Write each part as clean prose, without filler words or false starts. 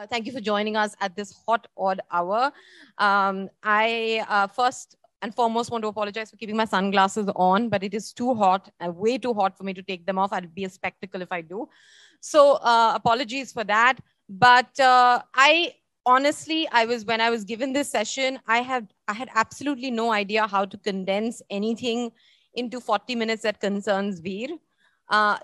Thank you for joining us at this hot, odd hour. I first and foremost want to apologize for keeping my sunglasses on, but it is too hot, way too hot for me to take them off. I'll be a spectacle if I do. So apologies for that. But I honestly, when I was given this session, I had absolutely no idea how to condense anything into 40 minutes that concerns Vir.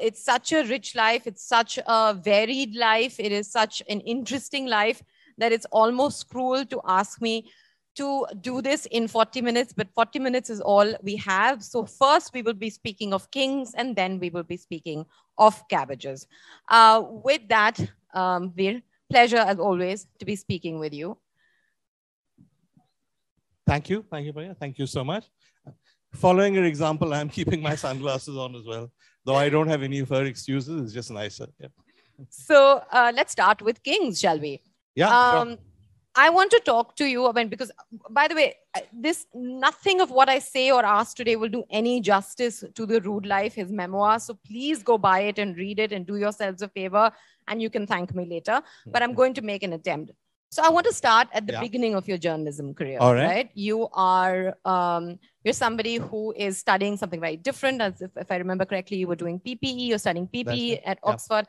It's such a rich life. It's such a varied life. It is such an interesting life that it's almost cruel to ask me to do this in 40 minutes, but 40 minutes is all we have. So first we will be speaking of kings, and then we will be speaking of cabbages. With that, Vir, pleasure as always to be speaking with you. Thank you, Pragya. Thank you so much. Following your example, I'm keeping my sunglasses on as well. Though I don't have any of her excuses, it's just nicer. Yeah. So let's start with kings, shall we? Yeah, sure. I want to talk to you about, because by the way, nothing of what I say or ask today will do any justice to The Rude Life, his memoir. So please go buy it and read it and do yourselves a favor, and you can thank me later. But I'm going to make an attempt. So I want to start at the beginning of your journalism career, right? You are, you're somebody who is studying something very different. As if I remember correctly, you were doing PPE, you're studying PPE at Oxford.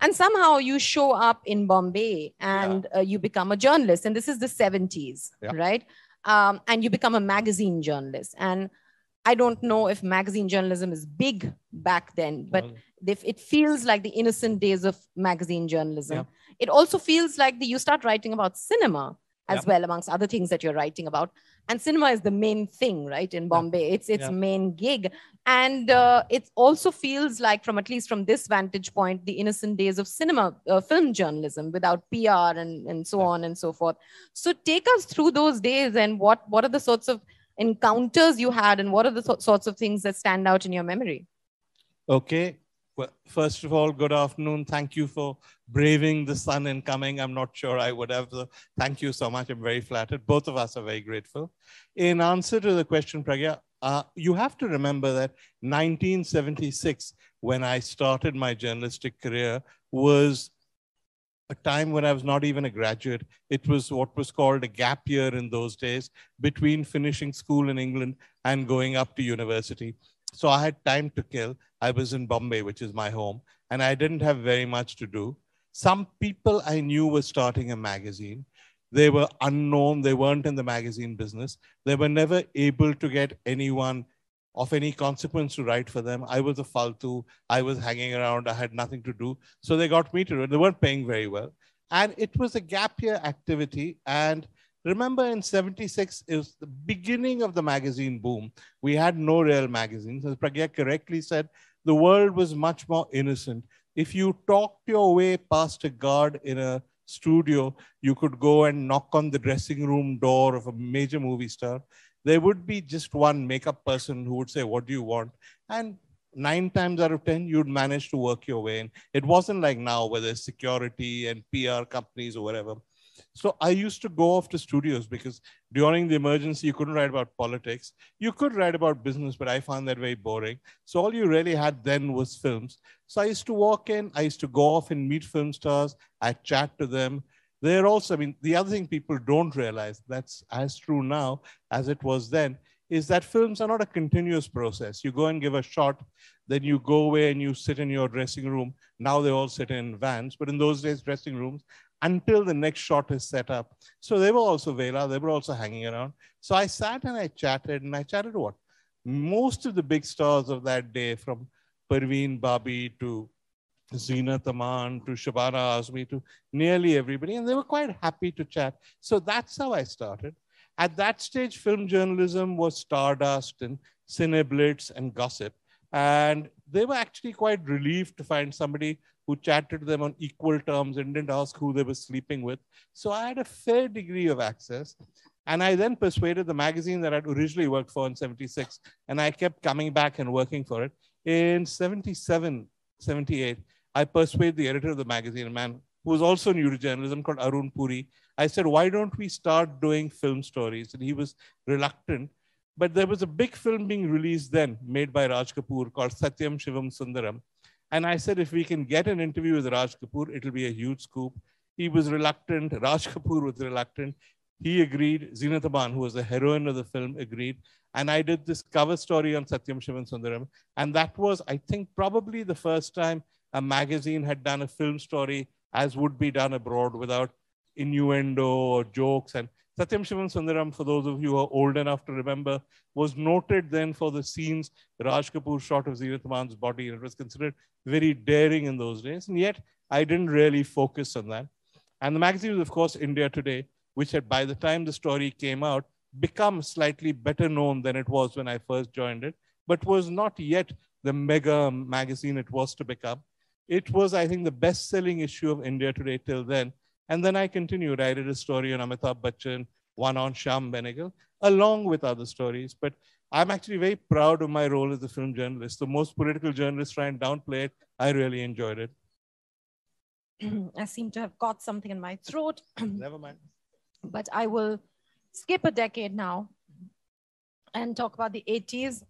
And somehow you show up in Bombay and you become a journalist. And this is the 70s, right? And you become a magazine journalist. And I don't know if magazine journalism is big back then, but it feels like the innocent days of magazine journalism. It also feels like you start writing about cinema as well, amongst other things that you're writing about. And cinema is the main thing, right, in Bombay. It's its main gig. And it also feels like, at least from this vantage point, the innocent days of cinema, film journalism without PR and so on and so forth. So take us through those days, and what are the sorts of encounters you had, and what are the sorts of things that stand out in your memory? Okay. Well, first of all, good afternoon. Thank you for braving the sun and coming. I'm not sure I would have. Thank you so much. I'm very flattered. Both of us are very grateful. In answer to the question, Pragya, you have to remember that 1976, when I started my journalistic career, was a time when I was not even a graduate. It was what was called a gap year in those days, between finishing school in England and going up to university. So I had time to kill. I was in Bombay, which is my home, and I didn't have very much to do. Some people I knew were starting a magazine. They were unknown. They weren't in the magazine business. They were never able to get anyone of any consequence to write for them. I was a faltu. I was hanging around. I had nothing to do. So they got me to do it. They weren't paying very well. And it was a gap year activity. And remember, in 76, it was the beginning of the magazine boom. We had no real magazines. As Pragya correctly said, the world was much more innocent. If you talked your way past a guard in a studio, you could go and knock on the dressing room door of a major movie star. There would be just one makeup person who would say, "What do you want?" And 9 times out of 10, you'd manage to work your way in. It wasn't like now where there's security and PR companies or whatever. So I used to go off to studios because during the emergency, you couldn't write about politics. You could write about business, but I found that very boring. So all you really had then was films. So I used to walk in, I used to go off and meet film stars. I'd chat to them. They're also, I mean, the other thing people don't realize, that's as true now as it was then, is that films are not a continuous process. You go and give a shot, then you go away and you sit in your dressing room. Now they all sit in vans, but in those days, dressing rooms, until the next shot is set up. So they were also Vela, they were also hanging around. So I sat and I chatted what? Most of the big stars of that day, from Parveen Babi to Zeenat Aman to Shabana Azmi to nearly everybody, and they were quite happy to chat. So that's how I started. At that stage, film journalism was Stardust and Cineblitz and Gossip. And they were actually quite relieved to find somebody who chatted to them on equal terms and didn't ask who they were sleeping with. So I had a fair degree of access. And I then persuaded the magazine that I'd originally worked for in 76, and I kept coming back and working for it. In 77, 78, I persuaded the editor of the magazine, a man who was also new to journalism, called Arun Puri. I said, "Why don't we start doing film stories?" And he was reluctant. But there was a big film being released then, made by Raj Kapoor, called Satyam Shivam Sundaram. And I said, if we can get an interview with Raj Kapoor, it'll be a huge scoop. He was reluctant. Raj Kapoor was reluctant. He agreed. Zeenat Aman, who was the heroine of the film, agreed. And I did this cover story on Satyam Shivan Sundaram. And that was, I think, probably the first time a magazine had done a film story as would be done abroad without innuendo or jokes. And Satyam Shivan Sundaram, for those of you who are old enough to remember, was noted then for the scenes Raj Kapoor shot of Zeenat Aman's body. And it was considered very daring in those days. And yet, I didn't really focus on that. And the magazine was, of course, India Today, which had, by the time the story came out, become slightly better known than it was when I first joined it, but was not yet the mega magazine it was to become. It was, I think, the best-selling issue of India Today till then. And then I continued. I did a story on Amitabh Bachchan, one on Shyam Benegal, along with other stories. But I'm actually very proud of my role as a film journalist. The most political journalists try and downplay it. I really enjoyed it. I seem to have caught something in my throat. Never mind. But I will skip a decade now and talk about the 80s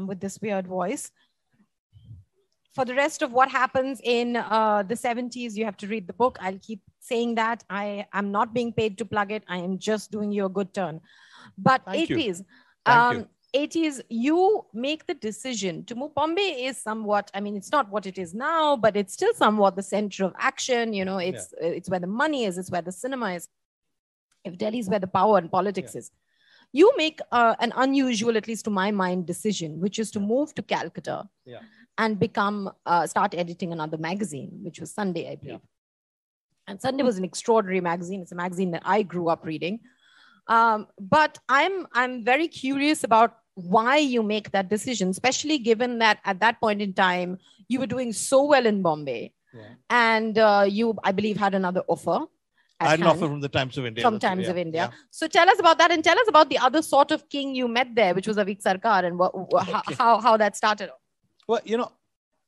with this weird voice. For the rest of what happens in the 70s, you have to read the book. I'll keep saying that. I am not being paid to plug it. I am just doing you a good turn. But Thank 80s, you. 80s, you make the decision to move. Bombay is somewhat, I mean, it's not what it is now, but it's still somewhat the center of action. You know, it's where the money is, it's where the cinema is. If Delhi is where the power and politics is. You make an unusual, at least to my mind, decision, which is to move to Calcutta and become, start editing another magazine, which was Sunday, I believe. And Sunday was an extraordinary magazine. It's a magazine that I grew up reading. But I'm very curious about why you make that decision, especially given that at that point in time, you were doing so well in Bombay. And you, I believe, had another offer. I had an offer from the Times of India. From Times of India. So tell us about that and tell us about the other sort of king you met there, which was Avik Sarkar, and how that started. Well, you know,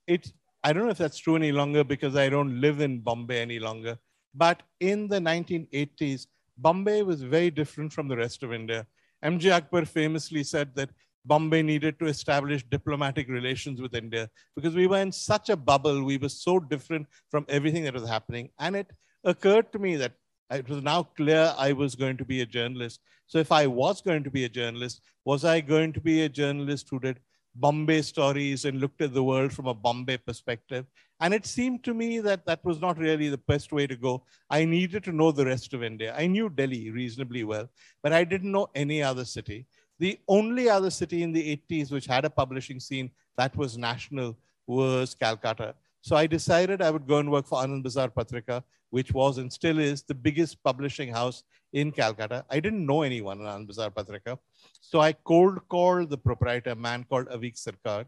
I don't know if that's true any longer because I don't live in Bombay any longer. But in the 1980s, Bombay was very different from the rest of India. M.J. Akbar famously said that Bombay needed to establish diplomatic relations with India because we were in such a bubble. We were so different from everything that was happening. And it occurred to me that it was now clear I was going to be a journalist. So if I was going to be a journalist, was I going to be a journalist who did Bombay stories and looked at the world from a Bombay perspective? And it seemed to me that that was not really the best way to go. I needed to know the rest of India. I knew Delhi reasonably well, but I didn't know any other city. The only other city in the 80s which had a publishing scene that was national was Calcutta. So I decided I would go and work for Anand Bazar Patrika, which was and still is the biggest publishing house in Calcutta. I didn't know anyone in Anand Bazar Patrika. So I cold called the proprietor, a man called Avik Sarkar,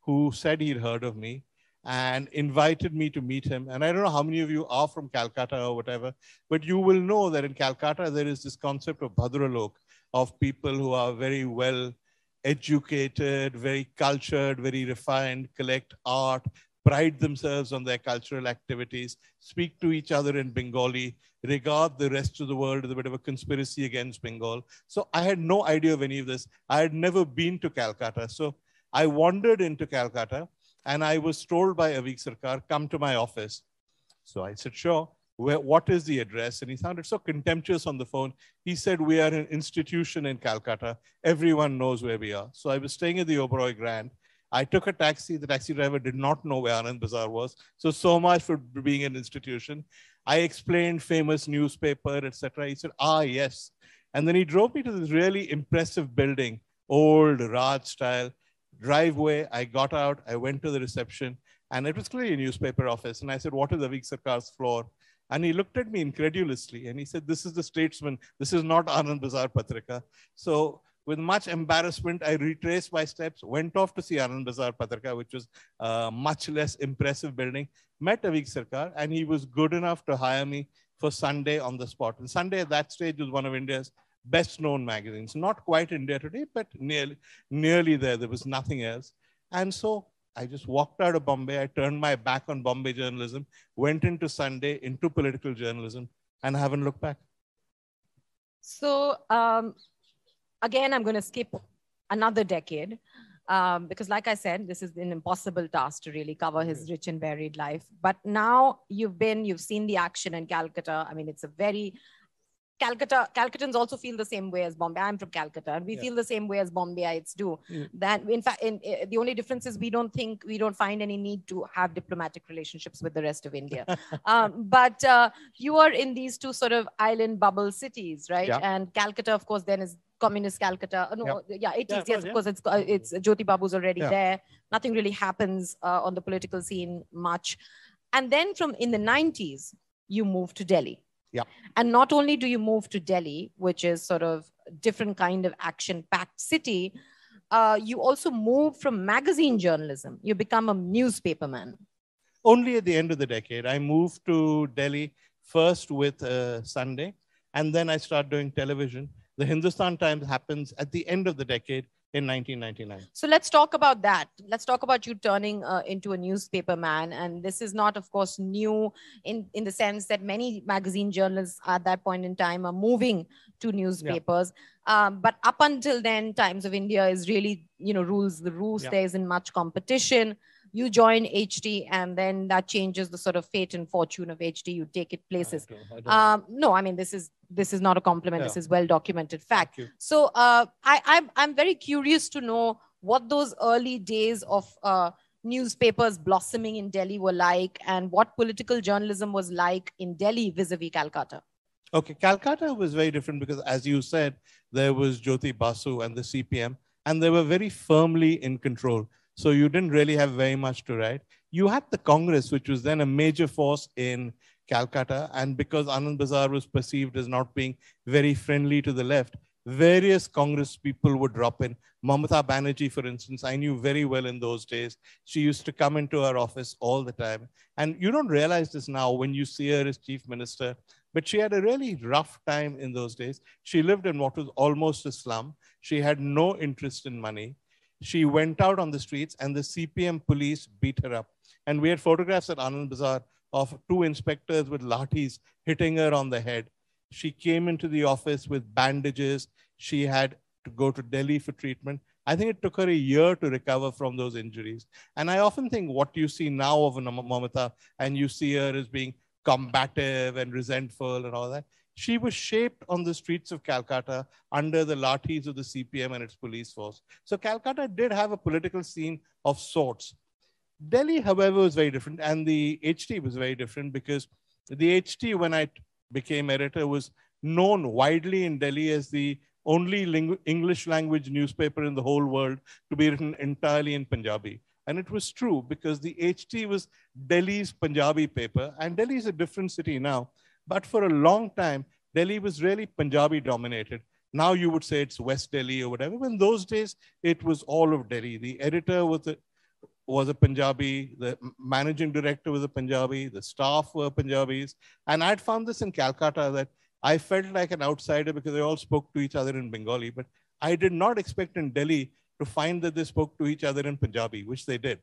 who said he'd heard of me and invited me to meet him. And I don't know how many of you are from Calcutta or whatever, but you will know that in Calcutta, there is this concept of Bhadralok, of people who are very well educated, very cultured, very refined, collect art, pride themselves on their cultural activities, speak to each other in Bengali, regard the rest of the world as a bit of a conspiracy against Bengal. So I had no idea of any of this. I had never been to Calcutta. So I wandered into Calcutta and I was told by Avik Sarkar, come to my office. So I said, sure. What is the address? And he sounded so contemptuous on the phone. He said, we are an institution in Calcutta. Everyone knows where we are. So I was staying at the Oberoi Grand. I took a taxi. The taxi driver did not know where Anand Bazar was. So much for being an institution. I explained famous newspaper, etc. He said, ah, yes. And then he drove me to this really impressive building, old Raj style driveway. I got out. I went to the reception. And it was clearly a newspaper office. And I said, what is Avik Sarkar's floor? And he looked at me incredulously. And he said, this is the Statesman. This is not Anand Bazar Patrika. So with much embarrassment, I retraced my steps, went off to see Anand Bazar Patrika, which was a much less impressive building, met Avik Sarkar, and he was good enough to hire me for Sunday on the spot. And Sunday at that stage was one of India's best known magazines. Not quite India Today, but nearly there. There was nothing else. And so I just walked out of Bombay. I turned my back on Bombay journalism, went into Sunday, into political journalism, and I haven't looked back. So again, I'm going to skip another decade. Because like I said, this is an impossible task to really cover his rich and varied life. But now you've seen the action in Calcutta. I mean, it's a very Calcuttans also feel the same way as Bombay. I'm from Calcutta, and we feel the same way as Bombayites do. That in fact, the only difference is we don't find any need to have diplomatic relationships with the rest of India. But you are in these two sort of island bubble cities, right? Yeah. And Calcutta, of course, then is communist Calcutta. No, it is. Yes, of course, it's Jyoti Babu's already there. Nothing really happens on the political scene much. And then in the 90s, you move to Delhi. Yeah. And not only do you move to Delhi, which is sort of different kind of action-packed city, you also move from magazine journalism. You become a newspaperman. Only at the end of the decade. I moved to Delhi first with Sunday, and then I started doing television. The Hindustan Times happens at the end of the decade in 1999. So let's talk about that. Let's talk about you turning into a newspaper man. And this is not, of course, new in the sense that many magazine journalists at that point in time are moving to newspapers. But up until then, Times of India is really, rules the roost. There isn't much competition. You join HT, and then that changes the sort of fate and fortune of HT. You take it places. No, I mean, this is not a compliment. This is well documented fact. So I'm very curious to know what those early days of newspapers blossoming in Delhi were like, and what political journalism was like in Delhi vis-a-vis Calcutta. Okay, Calcutta was very different because, as you said, there was Jyoti Basu and the CPM, and they were very firmly in control. So you didn't really have very much to write. You had the Congress, which was then a major force in Calcutta. And because Anand Bazar was perceived as not being very friendly to the left, various Congress people would drop in. Mamata Banerjee, for instance, I knew very well in those days. She used to come into our office all the time. And you don't realize this now when you see her as chief minister, but she had a really rough time in those days. She lived in what was almost a slum. She had no interest in money. She went out on the streets and the CPM police beat her up. And we had photographs at Anand Bazar of 2 inspectors with lathis hitting her on the head. She came into the office with bandages. She had to go to Delhi for treatment. I think it took her a year to recover from those injuries. And I often think what you see now of Mamata, and you see her as being combative and resentful and all that, she was shaped on the streets of Calcutta under the lathis of the CPM and its police force. So Calcutta did have a political scene of sorts. Delhi, however, was very different, and the HT was very different because the HT, when I became editor, was known widely in Delhi as the only English language newspaper in the whole world to be written entirely in Punjabi. And it was true because the HT was Delhi's Punjabi paper, and Delhi is a different city now. But for a long time, Delhi was really Punjabi dominated. Now you would say it's West Delhi or whatever. But in those days, it was all of Delhi. The editor was a Punjabi, the managing director was a Punjabi, the staff were Punjabis. And I'd found this in Calcutta that I felt like an outsider because they all spoke to each other in Bengali. But I did not expect in Delhi to find that they spoke to each other in Punjabi, which they did.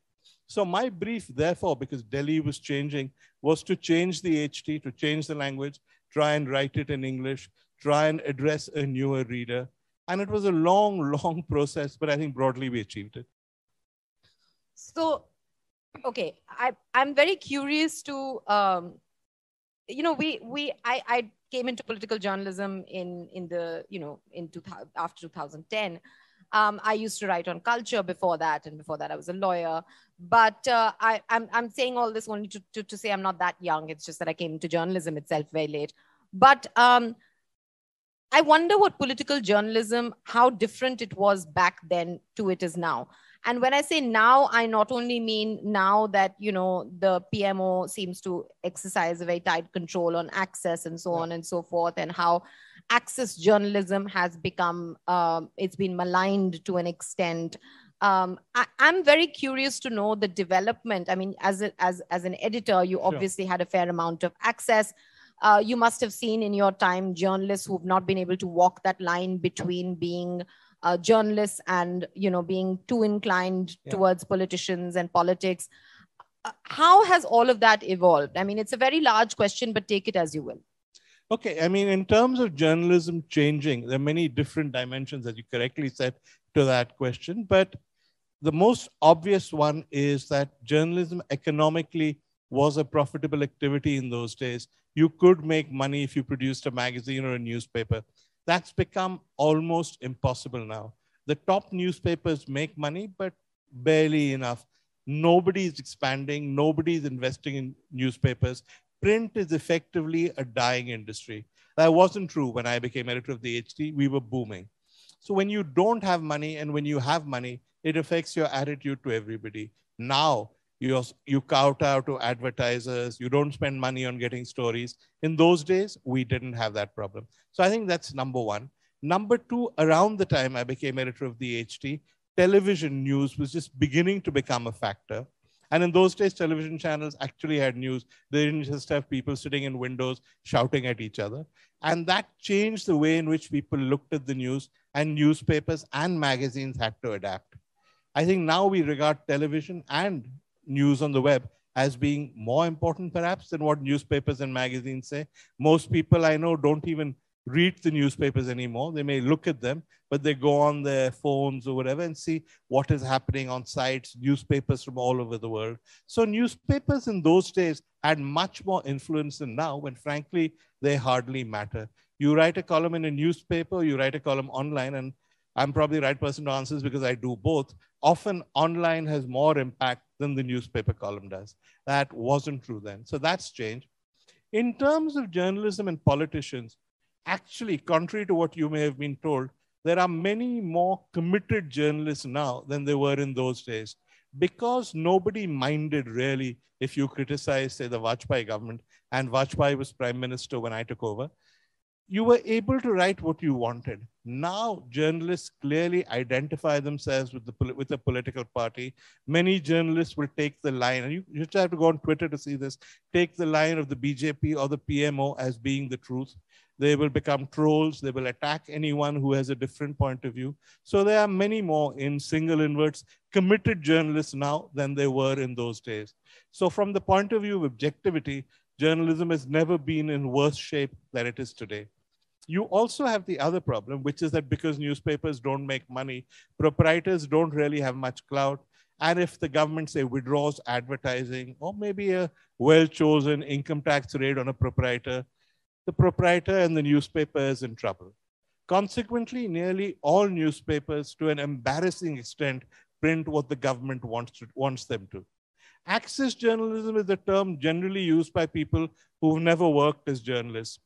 So my brief, therefore, because Delhi was changing, was to change the HT, to change the language, try and write it in English, try and address a newer reader. And it was a long, long process, but I think broadly we achieved it. So, okay, I'm very curious to, I came into political journalism after 2010. I used to write on culture before that, and before that I was a lawyer. But I'm saying all this only to say I'm not that young. It's just that I came into journalism itself very late. But I wonder what political journalism, how different it was back then to it is now. And when I say now, I not only mean now that, the PMO seems to exercise a very tight control on access and so on and so forth, and how access journalism has become, it's been maligned to an extent. I'm very curious to know the development. I mean, as an editor, you obviously had a fair amount of access. You must have seen in your time journalists who've not been able to walk that line between being journalists and, being too inclined towards politicians and politics. How has all of that evolved? I mean, it's a very large question, but take it as you will. Okay, I mean, in terms of journalism changing, there are many different dimensions, as you correctly said, to that question. But the most obvious one is that journalism economically was a profitable activity in those days. You could make money if you produced a magazine or a newspaper. That's become almost impossible now. The top newspapers make money, but barely enough. Nobody is expanding. Nobody is investing in newspapers. Print is effectively a dying industry. That wasn't true when I became editor of the HT. We were booming. So when you don't have money and when you have money, it affects your attitude to everybody. Now, you kowtow to advertisers. You don't spend money on getting stories. In those days, we didn't have that problem. So I think that's number one. Number two, around the time I became editor of the HT, television news was just beginning to become a factor. And in those days, television channels actually had news. They didn't just have people sitting in windows shouting at each other. And that changed the way in which people looked at the news, and newspapers and magazines had to adapt. I think now we regard television and news on the web as being more important perhaps than what newspapers and magazines say. Most people I know don't even read the newspapers anymore. They may look at them, but they go on their phones or whatever and see what is happening on sites, newspapers from all over the world. So newspapers in those days had much more influence than now, when frankly, they hardly matter. You write a column in a newspaper, you write a column online, and I'm probably the right person to answer this because I do both. Often online has more impact than the newspaper column does. That wasn't true then. So that's changed. In terms of journalism and politicians, actually, contrary to what you may have been told, there are many more committed journalists now than there were in those days, because nobody minded really if you criticize, say, the Vajpayee government, and Vajpayee was prime minister when I took over. You were able to write what you wanted. Now, journalists clearly identify themselves with a political party. Many journalists will take the line, and you just have to go on Twitter to see this, take the line of the BJP or the PMO as being the truth. They will become trolls. They will attack anyone who has a different point of view. So there are many more, in single inverts, committed journalists now than there were in those days. So from the point of view of objectivity, journalism has never been in worse shape than it is today. You also have the other problem, which is that because newspapers don't make money, proprietors don't really have much clout. And if the government, say, withdraws advertising or maybe a well-chosen income tax rate on a proprietor, the proprietor and the newspaper is in trouble. Consequently, nearly all newspapers, to an embarrassing extent, print what the government wants them to. Access journalism is a term generally used by people who've never worked as journalists.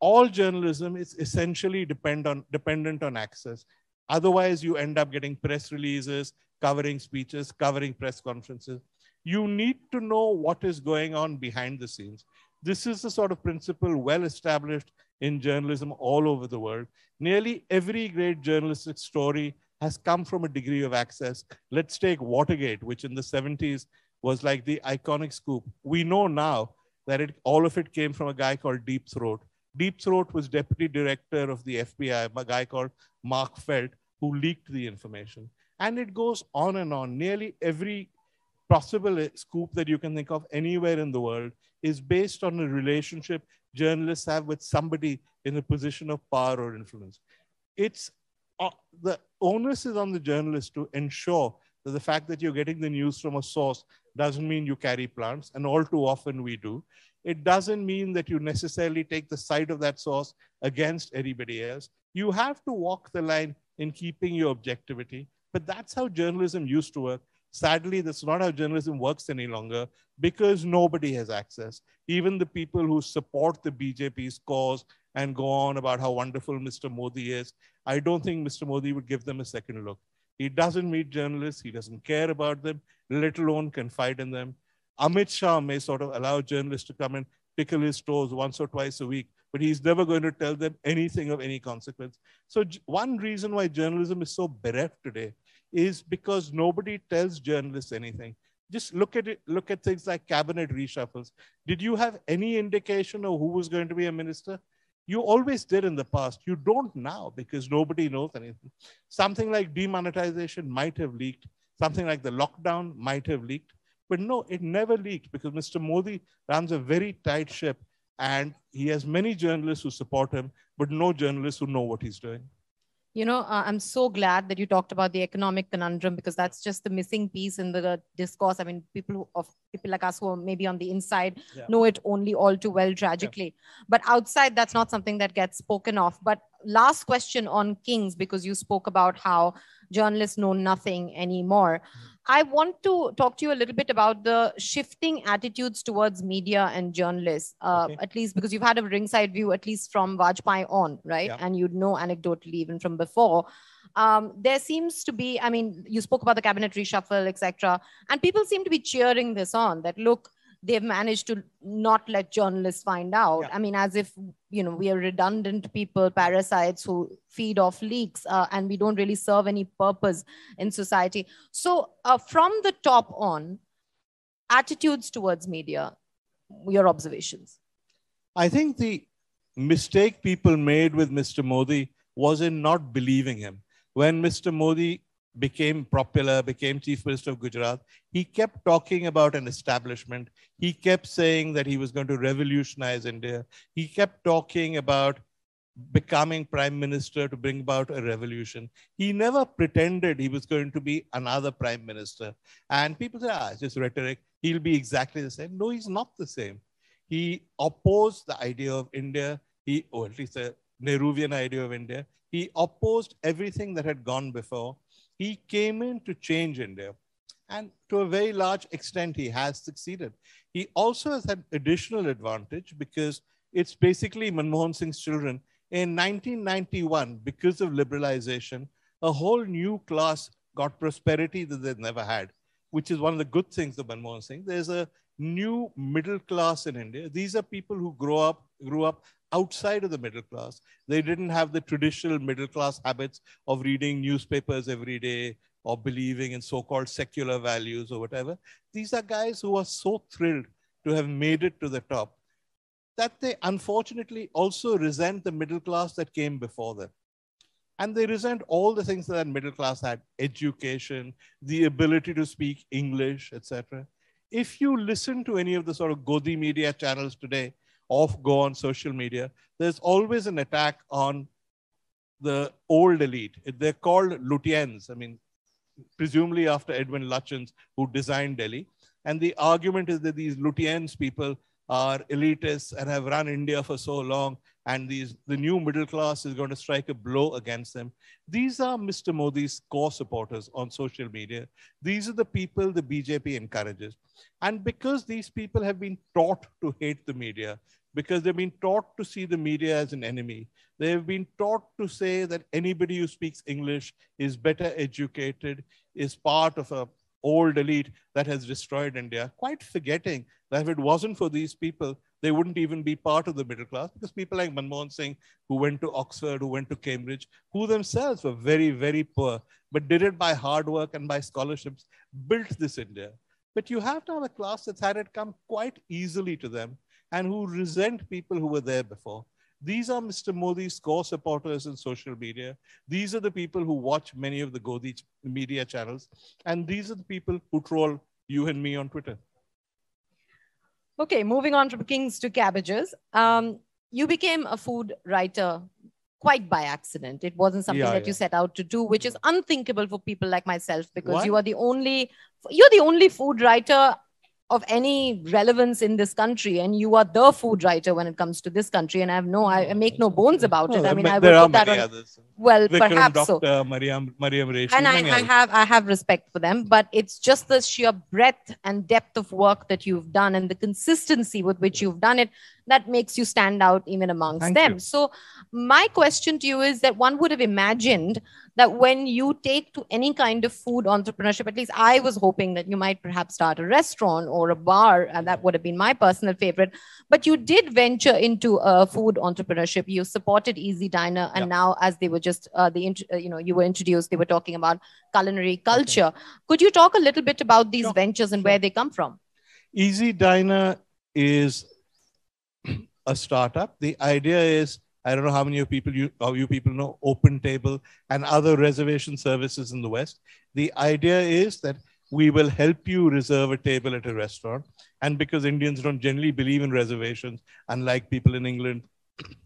All journalism is essentially dependent on access. Otherwise, you end up getting press releases, covering speeches, covering press conferences. You need to know what is going on behind the scenes. This is the sort of principle well established in journalism all over the world. Nearly every great journalistic story has come from a degree of access. Let's take Watergate, which in the 70s was like the iconic scoop. We know now that all of it came from a guy called Deep Throat. Deep Throat was deputy director of the FBI, a guy called Mark Felt, who leaked the information. And it goes on and on. Nearly every possible scoop that you can think of anywhere in the world is based on a relationship journalists have with somebody in a position of power or influence. It's the onus is on the journalist to ensure that the fact that you're getting the news from a source doesn't mean you carry plants, and all too often we do. It doesn't mean that you necessarily take the side of that source against anybody else. You have to walk the line in keeping your objectivity, but that's how journalism used to work. Sadly, that's not how journalism works any longer, because nobody has access. Even the people who support the BJP's cause and go on about how wonderful Mr. Modi is, I don't think Mr. Modi would give them a second look. He doesn't meet journalists. He doesn't care about them, let alone confide in them. Amit Shah may sort of allow journalists to come and pickle his toes once or twice a week, but he's never going to tell them anything of any consequence. So one reason why journalism is so bereft today is because nobody tells journalists anything. Just look at it, look at things like cabinet reshuffles. Did you have any indication of who was going to be a minister? You always did in the past. You don't now because nobody knows anything. Something like demonetization might have leaked. Something like the lockdown might have leaked. But no, it never leaked because Mr. Modi runs a very tight ship and he has many journalists who support him, but no journalists who know what he's doing. You know, I'm so glad that you talked about the economic conundrum, because that's just the missing piece in the discourse. I mean, people like us who are maybe on the inside know it only all too well, tragically. But outside, that's not something that gets spoken of. But last question on Kings, because you spoke about how journalists know nothing anymore. I want to talk to you a little bit about the shifting attitudes towards media and journalists, at least because you've had a ringside view, at least from Vajpayee on, right? And you'd know anecdotally even from before. There seems to be, I mean, you spoke about the cabinet reshuffle, etc. And people seem to be cheering this on, that look, they've managed to not let journalists find out. I mean, as if, you know, we are redundant people, parasites who feed off leaks, and we don't really serve any purpose in society. So from the top on, attitudes towards media, your observations. I think the mistake people made with Mr. Modi was in not believing him. When Mr. Modi became popular, became Chief Minister of Gujarat, he kept talking about an establishment. He kept saying that he was going to revolutionize India. He kept talking about becoming Prime Minister to bring about a revolution. He never pretended he was going to be another Prime Minister. And people say, it's just rhetoric. He'll be exactly the same. No, he's not the same. He opposed the idea of India, or at least a Nehruvian idea of India. He opposed everything that had gone before. He came in to change India. And to a very large extent, he has succeeded. He also has had additional advantage because it's basically Manmohan Singh's children. In 1991, because of liberalization, a whole new class got prosperity that they'd never had, which is one of the good things of Manmohan Singh. There's a new middle class in India. These are people who grew up outside of the middle class. They didn't have the traditional middle class habits of reading newspapers every day or believing in so-called secular values or whatever. These are guys who are so thrilled to have made it to the top that they unfortunately also resent the middle class that came before them. And they resent all the things that middle class had: education, the ability to speak English, etc. If you listen to any of the sort of Godi media channels today, or go on social media, there's always an attack on the old elite. They're called Lutyens. I mean, presumably after Edwin Lutyens, who designed Delhi. And the argument is that these Lutyens people are elitists and have run India for so long, and the new middle class is going to strike a blow against them. These are Mr. Modi's core supporters on social media. These are the people the BJP encourages. And because these people have been taught to hate the media, because they've been taught to see the media as an enemy, they've been taught to say that anybody who speaks English is better educated, is part of an old elite that has destroyed India, quite forgetting that if it wasn't for these people, they wouldn't even be part of the middle class, because people like Manmohan Singh, who went to Oxford, who went to Cambridge, who themselves were very, very poor, but did it by hard work and by scholarships, built this India. But you have to have a class that's had it come quite easily to them and who resent people who were there before. These are Mr. Modi's core supporters in social media. These are the people who watch many of the Godi media channels. And these are the people who troll you and me on Twitter. Okay, moving on from Kings to Cabbages. You became a food writer quite by accident. It wasn't something that you set out to do, which is unthinkable for people like myself, because you are you're the only food writer of any relevance in this country, and you are the food writer when it comes to this country, and I make no bones about it. I mean, I will put that on. Others. Well, Vikram, perhaps Dr. so. Mariam Reshi, And I have respect for them, but it's just the sheer breadth and depth of work that you've done and the consistency with which you've done it that makes you stand out even amongst them. So my question to you is that one would have imagined that when you take to any kind of food entrepreneurship, at least I was hoping that you might perhaps start a restaurant or a bar, and that would have been my personal favorite. But you did venture into food entrepreneurship. You supported Easy Diner, and now, as they were just you were introduced, they were talking about Culinary Culture. Could you talk a little bit about these ventures and where they come from? Easy Diner is a startup. The idea is, I don't know how many of you people know Open Table and other reservation services in the West. The idea is that we will help you reserve a table at a restaurant. And because Indians don't generally believe in reservations, unlike people in England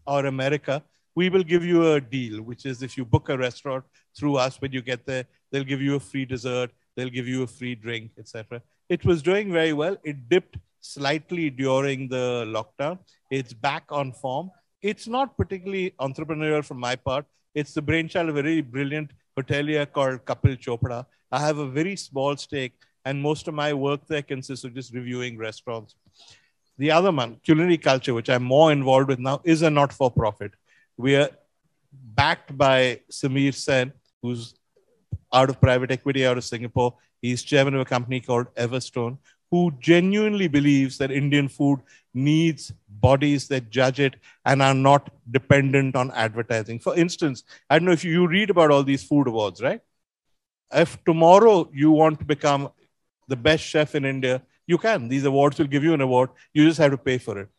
or America, we will give you a deal, which is if you book a restaurant through us, when you get there, they'll give you a free dessert, they'll give you a free drink, etc. It was doing very well. It dipped slightly during the lockdown. It's back on form. It's not particularly entrepreneurial from my part. It's the brainchild of a very brilliant hotelier called Kapil Chopra. I have a very small stake, and most of my work there consists of just reviewing restaurants. The other one, Culinary Culture, which I'm more involved with now, is a not-for-profit. We are backed by Samir Sen, who's out of private equity out of Singapore. He's chairman of a company called Everstone, who genuinely believes that Indian food needs bodies that judge it and are not dependent on advertising. For instance, I don't know if you read about all these food awards, right? If tomorrow you want to become the best chef in India, you can. These awards will give you an award. You just have to pay for it.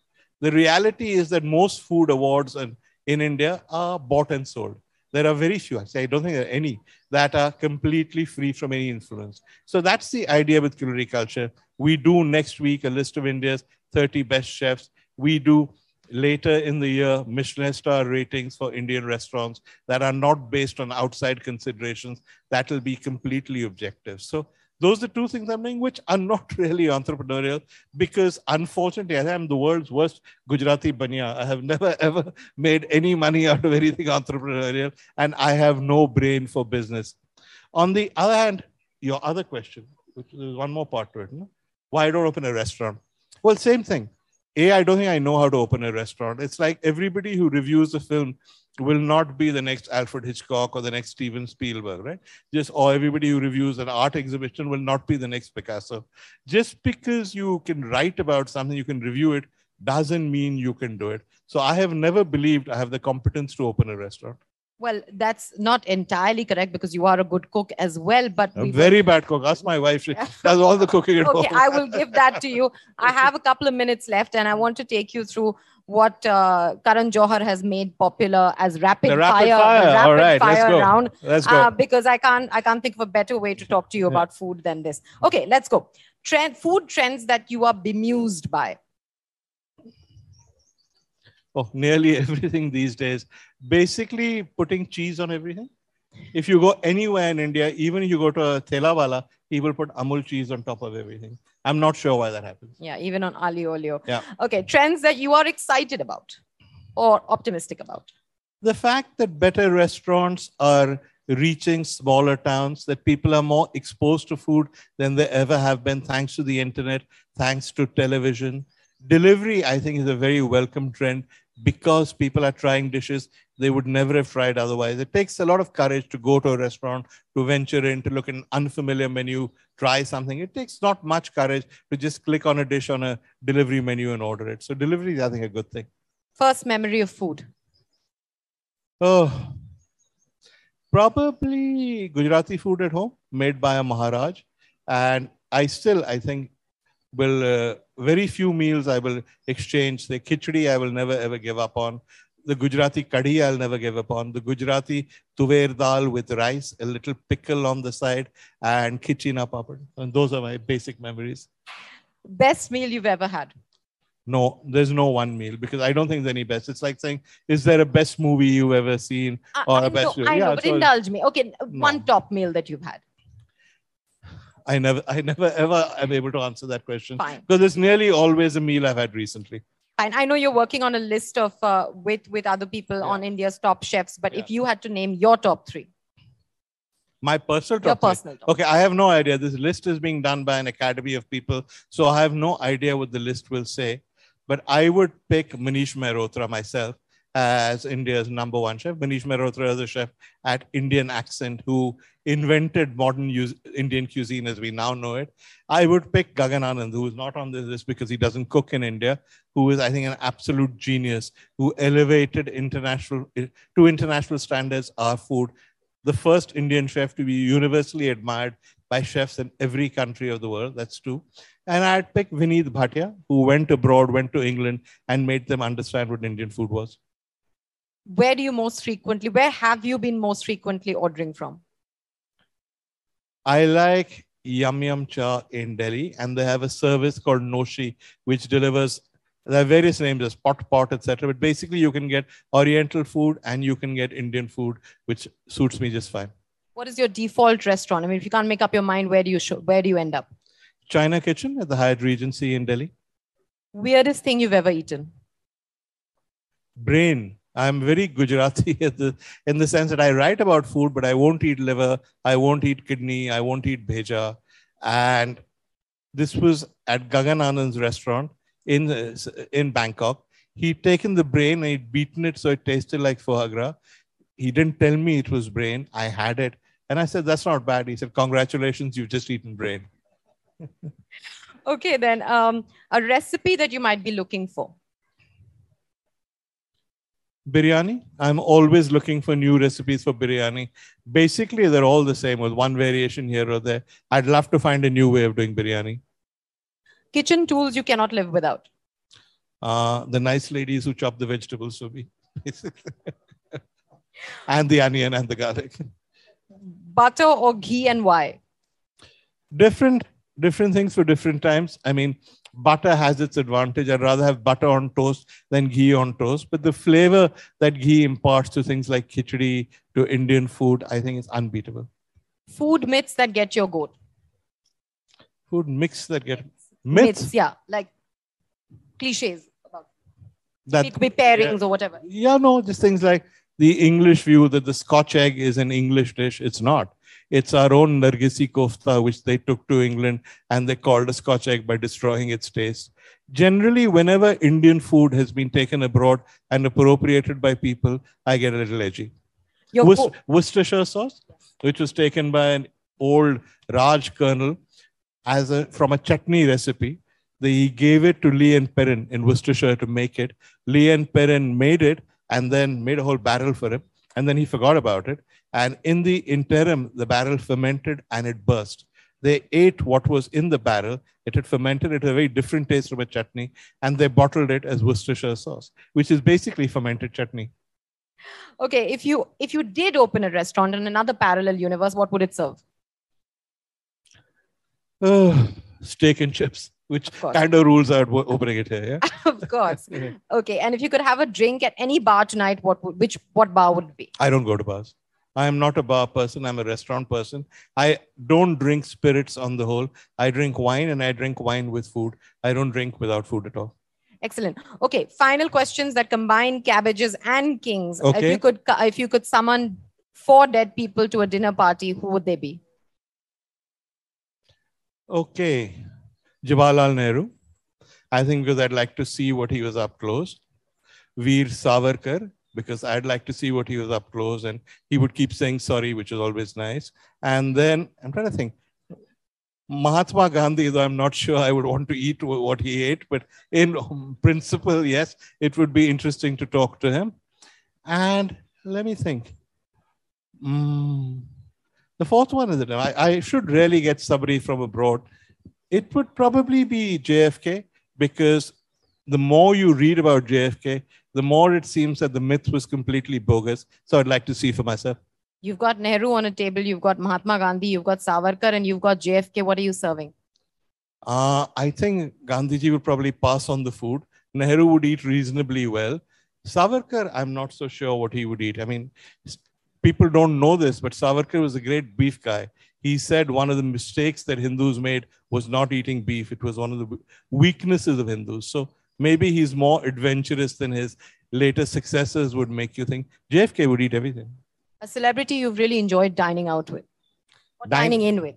The reality is that most food awards in India are bought and sold. There are very few, I don't think there are any, that are completely free from any influence. So that's the idea with Culinary Culture. We do next week a list of India's 30 best chefs. We do later in the year Michelin star ratings for Indian restaurants that are not based on outside considerations. That will be completely objective. So those are two things I'm doing, which are not really entrepreneurial, because unfortunately, I am the world's worst Gujarati banya. I have never, ever made any money out of anything entrepreneurial, and I have no brain for business. On the other hand, your other question, which is one more part to it, no? Why don't open a restaurant? Well, same thing. I don't think I know how to open a restaurant. It's like everybody who reviews a film will not be the next Alfred Hitchcock or the next Steven Spielberg, right? Or everybody who reviews an art exhibition will not be the next Picasso. Just because you can write about something, you can review it, doesn't mean you can do it. So I have never believed I have the competence to open a restaurant. Well, that's not entirely correct, because you are a good cook as well. But a very bad cook. Ask my wife. She does all the cooking at home. Okay, I will give that to you. I have a couple of minutes left, and I want to take you through what Karan Johar has made popular as rapid fire all right, fire round. Let's go. Because I can't think of a better way to talk to you about food than this. Okay, let's go. Food trends that you are bemused by. Oh, nearly everything these days. Basically, putting cheese on everything. If you go anywhere in India, even if you go to a Thelawala, he will put Amul cheese on top of everything. I'm not sure why that happens. Yeah, even on Ali Olio. Yeah. Okay, trends that you are excited about or optimistic about. The fact that better restaurants are reaching smaller towns, that people are more exposed to food than they ever have been, thanks to the internet, thanks to television. Delivery, I think, is a very welcome trend, because people are trying dishes they would never have tried otherwise. It takes a lot of courage to go to a restaurant, to venture in, to look at an unfamiliar menu, try something. It takes not much courage to just click on a dish on a delivery menu and order it. So delivery is, I think, a good thing. First memory of food? Oh, probably Gujarati food at home, made by a Maharaj. And I think, very few meals I will exchange. The khichdi I will never ever give up on. The Gujarati kadhi I'll never give up on. The Gujarati tuver dal with rice, a little pickle on the side, and khichdi papad. And those are my basic memories. Best meal you've ever had? No, there's no one meal, because I don't think there's any best. It's like saying, is there a best movie you've ever seen? Or a best? I know, but indulge me. Okay, one top meal that you've had. I never ever am able to answer that question. Fine. Because it's nearly always a meal I've had recently. Fine. I know you're working on a list of with other people on India's top chefs, but if you had to name your top three. My personal top Your three? personal top. Okay, I have no idea. This list is being done by an academy of people, so I have no idea what the list will say. But I would pick Manish Mehrotra myself as India's #1 chef. Manish Mehrotra is a chef at Indian Accent who invented modern Indian cuisine as we now know it. I would pick Gagan Anand, who is not on this list because he doesn't cook in India, who is, I think, an absolute genius, who elevated to international standards our food. The first Indian chef to be universally admired by chefs in every country of the world. That's two. And I'd pick Vineet Bhatia, who went abroad, went to England, and made them understand what Indian food was. Where have you been most frequently ordering from? I like Yum Yum Cha in Delhi, and they have a service called Noshi, which delivers There are various names, there's pot, etc. But basically, you can get Oriental food and you can get Indian food, which suits me just fine. What is your default restaurant? I mean, if you can't make up your mind, where do you end up? China Kitchen at the Hyatt Regency in Delhi. Weirdest thing you've ever eaten? Brain. I'm very Gujarati in the sense that I write about food, but I won't eat liver, I won't eat kidney, I won't eat bheja. And this was at Gagan Anand's restaurant in Bangkok. He'd taken the brain and he'd beaten it so it tasted like foie gras. He didn't tell me it was brain. I had it. And I said, that's not bad. He said, congratulations, you've just eaten brain. Okay, then a recipe that you might be looking for. Biryani. I'm always looking for new recipes for biryani. Basically, they're all the same with one variation here or there. I'd love to find a new way of doing biryani. Kitchen tools you cannot live without. The nice ladies who chop the vegetables for me. And the onion and the garlic. Butter or ghee, and why? Different things for different times. I mean, butter has its advantage. I'd rather have butter on toast than ghee on toast. But the flavor that ghee imparts to things like khichdi, to Indian food, I think is unbeatable. Food myths that get your goat. Food myths that get... Myths? Yeah, like cliches. That it could be pairings or whatever. Yeah, no, just things like the English view that the Scotch egg is an English dish. It's not. It's our own Nargisi kofta, which they took to England and they called a Scotch egg by destroying its taste. Generally, whenever Indian food has been taken abroad and appropriated by people, I get a little edgy. Worcestershire sauce, which was taken by an old Raj colonel from a chutney recipe. He gave it to Lee and Perrin in Worcestershire to make it. Lee and Perrin made it and then made a whole barrel for him. And then he forgot about it. And in the interim, the barrel fermented and it burst. They ate what was in the barrel. It had fermented. It had a very different taste from a chutney. And they bottled it as Worcestershire sauce, which is basically fermented chutney. Okay, if you did open a restaurant in another parallel universe, what would it serve? Steak and chips, which kind of rules out opening it here. Yeah? Of course. Okay, and if you could have a drink at any bar tonight, what bar would it be? I don't go to bars. I am not a bar person. I'm a restaurant person. I don't drink spirits on the whole. I drink wine and I drink wine with food. I don't drink without food at all. Excellent. Okay, final questions that combine Cabbages and Kings. Okay. If you could summon 4 dead people to a dinner party, who would they be? Okay. Jawaharlal Nehru. I think because I'd like to see what he was up close. Vir Savarkar, because I'd like to see what he was up close and he would keep saying sorry, which is always nice. And then I'm trying to think. Mahatma Gandhi, though I'm not sure I would want to eat what he ate, but in principle, yes, it would be interesting to talk to him. And let me think. The fourth one is I should really get somebody from abroad. It would probably be JFK, because the more you read about JFK, the more it seems that the myth was completely bogus. So I'd like to see for myself. You've got Nehru on a table, you've got Mahatma Gandhi, you've got Savarkar, and you've got JFK. What are you serving? I think Gandhiji would probably pass on the food. Nehru would eat reasonably well. Savarkar, I'm not so sure what he would eat. I mean, people don't know this, but Savarkar was a great beef guy. He said one of the mistakes that Hindus made was not eating beef. It was one of the weaknesses of Hindus. So maybe he's more adventurous than his later successors would make you think. JFK would eat everything. A celebrity you've really enjoyed dining out with? Or dining in with?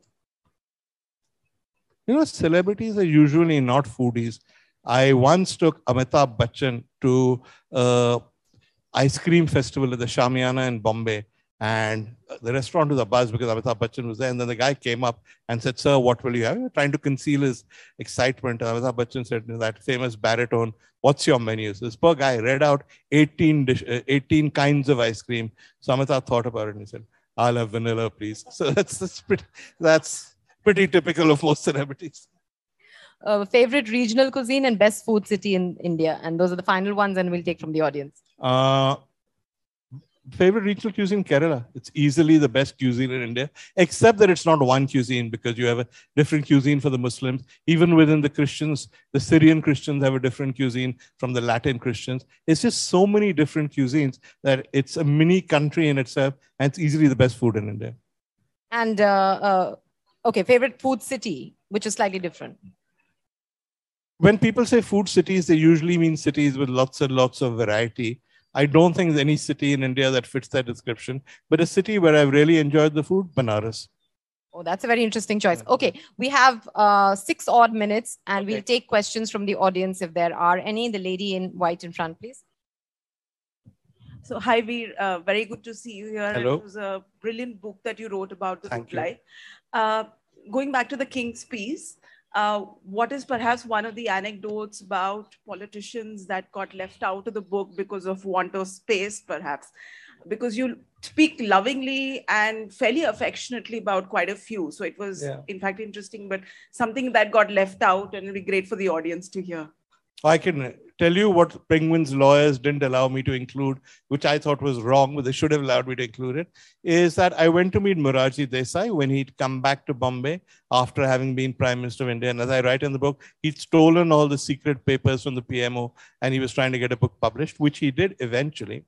You know, celebrities are usually not foodies. I once took Amitabh Bachchan to ice cream festival at the Shamiana in Bombay. And the restaurant was abuzz because Amitabh Bachchan was there. And then the guy came up and said, "Sir, what will you have?" Trying to conceal his excitement. Amitabh Bachchan said, that famous baritone, "What's your menu?" So this poor guy read out 18 kinds of ice cream. So Amitabh thought about it and he said, "I'll have vanilla, please." So that's pretty typical of most celebrities. Favorite regional cuisine and best food city in India. And those are the final ones, and we'll take from the audience. favorite regional cuisine, Kerala. It's easily the best cuisine in India, except that it's not one cuisine because you have a different cuisine for the Muslims. Even within the Christians, the Syrian Christians have a different cuisine from the Latin Christians. It's just so many different cuisines that it's a mini country in itself, and it's easily the best food in India. And okay, favorite food city, which is slightly different. When people say food cities, they usually mean cities with lots and lots of variety. I don't think there's any city in India that fits that description, but a city where I've really enjoyed the food, Banaras. Oh, that's a very interesting choice. Okay, we have 6 odd minutes and we'll take questions from the audience if there are any. The lady in white in front, please. So, hi, Vir. Very good to see you here. Hello. It was a brilliant book that you wrote about the Thank food you. life. Going back to the King's piece, what is perhaps one of the anecdotes about politicians that got left out of the book because of want of space, perhaps? Because you speak lovingly and fairly affectionately about quite a few. So it was, in fact, interesting, but something that got left out, and it'll be great for the audience to hear. I can tell you what Penguin's lawyers didn't allow me to include, which I thought was wrong, but they should have allowed me to include it, is that I went to meet Morarji Desai when he'd come back to Bombay after having been Prime Minister of India. And as I write in the book, he'd stolen all the secret papers from the PMO and he was trying to get a book published, which he did eventually.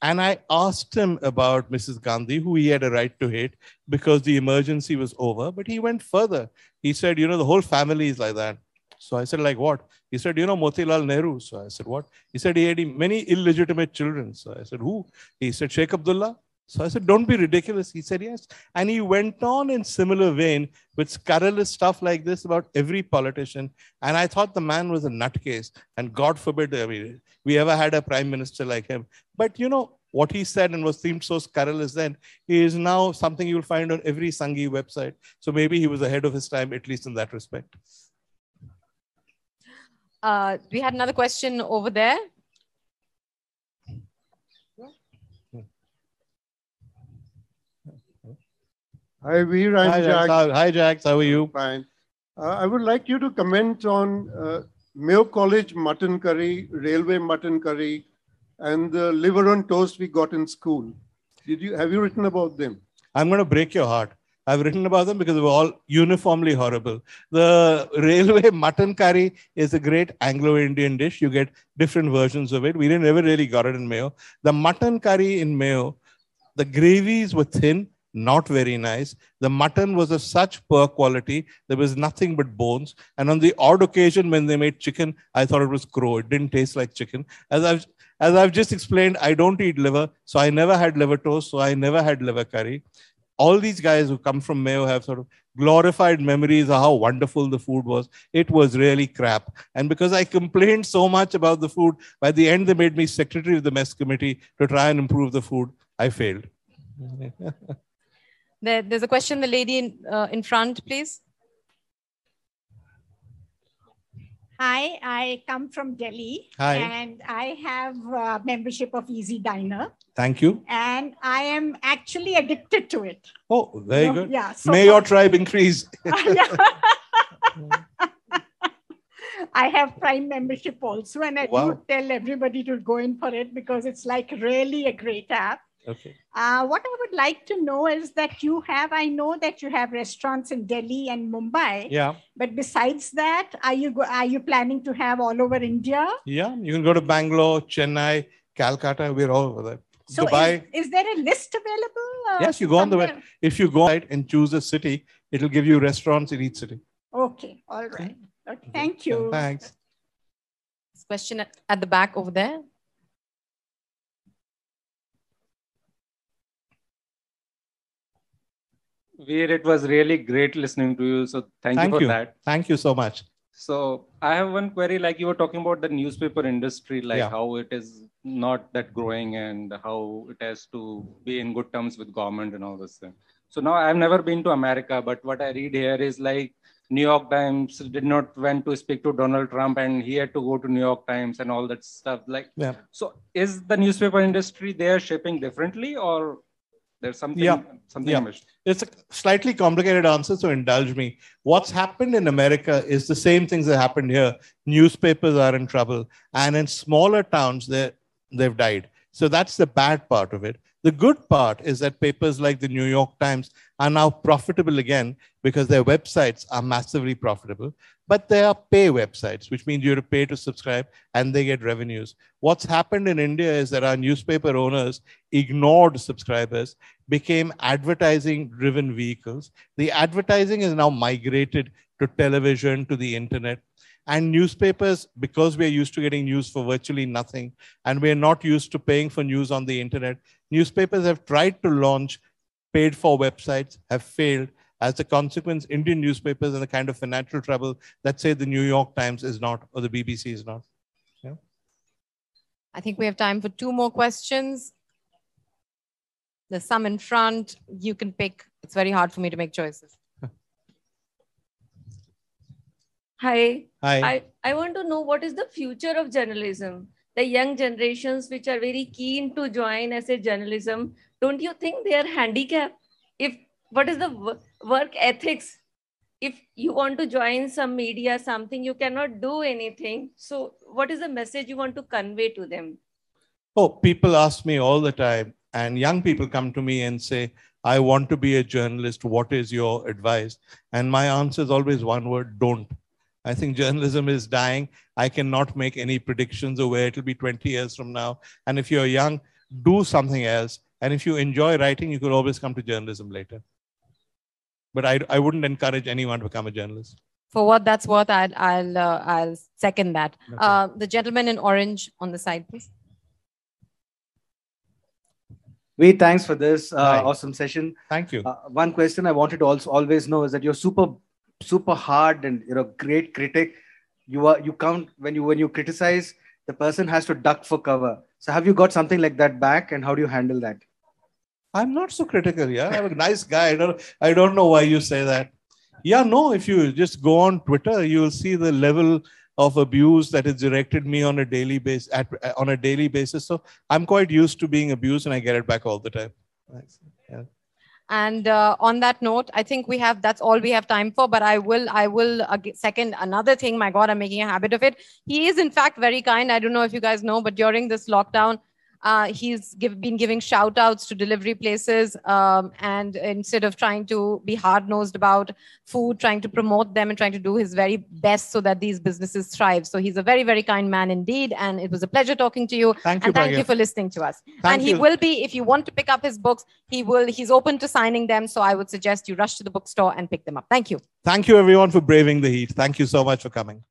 And I asked him about Mrs. Gandhi, who he had a right to hate because the emergency was over. But he went further. He said, you know, the whole family is like that. So I said, like what? He said, you know, Motilal Nehru. So I said, what? He said, he had many illegitimate children. So I said, who? He said, Sheikh Abdullah. So I said, don't be ridiculous. He said, yes. And he went on in similar vein with scurrilous stuff like this about every politician. And I thought the man was a nutcase. And God forbid we ever had a prime minister like him. But you know, what he said and was themed so scurrilous then is now something you'll find on every Sanghi website. So maybe he was ahead of his time, at least in that respect. We had another question over there. Hi, Vir. I'm Jack. Hi, Jax. How are you? Fine. I would like you to comment on Mayo College mutton curry, railway mutton curry, and the liver on toast we got in school. Have you written about them? I'm going to break your heart. I've written about them because they were all uniformly horrible. The railway mutton curry is a great Anglo-Indian dish. You get different versions of it. We never really got it in Mayo. The mutton curry in Mayo, the gravies were thin, not very nice. The mutton was of such poor quality. There was nothing but bones. And on the odd occasion when they made chicken, I thought it was crow. It didn't taste like chicken. As I've just explained, I don't eat liver. So I never had liver toast. So I never had liver curry. All these guys who come from Mayo have sort of glorified memories of how wonderful the food was. It was really crap. And because I complained so much about the food, by the end they made me secretary of the mess committee to try and improve the food. I failed. There's a question, the lady in front, please. Hi, I come from Delhi. Hi. And I have membership of Easy Diner. Thank you. And I am actually addicted to it. Oh, very good. Yeah. So May your tribe increase. I have Prime membership also. And I do tell everybody to go in for it because it's like really a great app. Okay. What I would like to know is that I know that you have restaurants in Delhi and Mumbai. Yeah. But besides that, are you planning to have all over India? Yeah, you can go to Bangalore, Chennai, Calcutta. We're all over there. So Dubai. Is there a list available? Yes, you go on the web. If you go right and choose a city, it'll give you restaurants in each city. Okay. All right. Okay. Thank you. Thanks. This question at the back over there. Vir, it was really great listening to you. So thank you for that. Thank you so much. So I have one query, like you were talking about the newspaper industry, like how it is not that growing and how it has to be in good terms with government and all this thing. So now I've never been to America, but what I read here is like New York Times did not went to speak to Donald Trump and he had to go to New York Times and all that stuff. Like, so is the newspaper industry there shaping differently or there's something, something I missed? It's a slightly complicated answer, so indulge me. What's happened in America is the same things that happened here. Newspapers are in trouble. And in smaller towns, they've died. So that's the bad part of it. The good part is that papers like the New York Times are now profitable again because their websites are massively profitable, but they are pay websites, which means you have to pay to subscribe and they get revenues. What's happened in India is that our newspaper owners ignored subscribers, became advertising-driven vehicles. The advertising is now migrated to television, to the internet. And newspapers, because we're used to getting news for virtually nothing, and we're not used to paying for news on the internet, newspapers have tried to launch paid-for websites, have failed. As a consequence, Indian newspapers are in the kind of financial trouble that, say, the New York Times is not, or the BBC is not. Yeah. I think we have time for 2 more questions. There's some in front. You can pick. It's very hard for me to make choices. Hi. Hi. I want to know what is the future of journalism? The young generations which are very keen to join as a journalism, don't you think they are handicapped? What is the work ethics? If you want to join some media, something, you cannot do anything. So what is the message you want to convey to them? Oh, people ask me all the time, and young people come to me and say, I want to be a journalist. What is your advice? And my answer is always one word: don't. I think journalism is dying. I cannot make any predictions of where it'll be 20 years from now. And if you're young, do something else. And if you enjoy writing, you could always come to journalism later. But I wouldn't encourage anyone to become a journalist. For what that's worth, I'll second that. Okay. The gentleman in orange on the side, please. Vir, thanks for this awesome session. Thank you. One question I wanted to also always know is that you're super hard and you're a great critic. You count when you criticize, the person has to duck for cover. So have you got something like that back, and how do you handle that? I'm not so critical. Yeah, I'm a nice guy. I don't know why you say that. Yeah, no. If you just go on Twitter, you will see the level of abuse that is directed me on a daily basis. So I'm quite used to being abused, and I get it back all the time. Thanks. Yeah. And on that note, I think that's all we have time for, but I will second another thing. My God, I'm making a habit of it. He is in fact very kind. I don't know if you guys know, but during this lockdown, he's been giving shout outs to delivery places. And instead of trying to be hard-nosed about food, trying to promote them and trying to do his very best so that these businesses thrive. So he's a very, very kind man indeed. And it was a pleasure talking to you. Thank you, and thank you for listening to us. Thank he you. will be, if you want to pick up his books, he's open to signing them. So I would suggest you rush to the bookstore and pick them up. Thank you. Thank you, everyone, for braving the heat. Thank you so much for coming.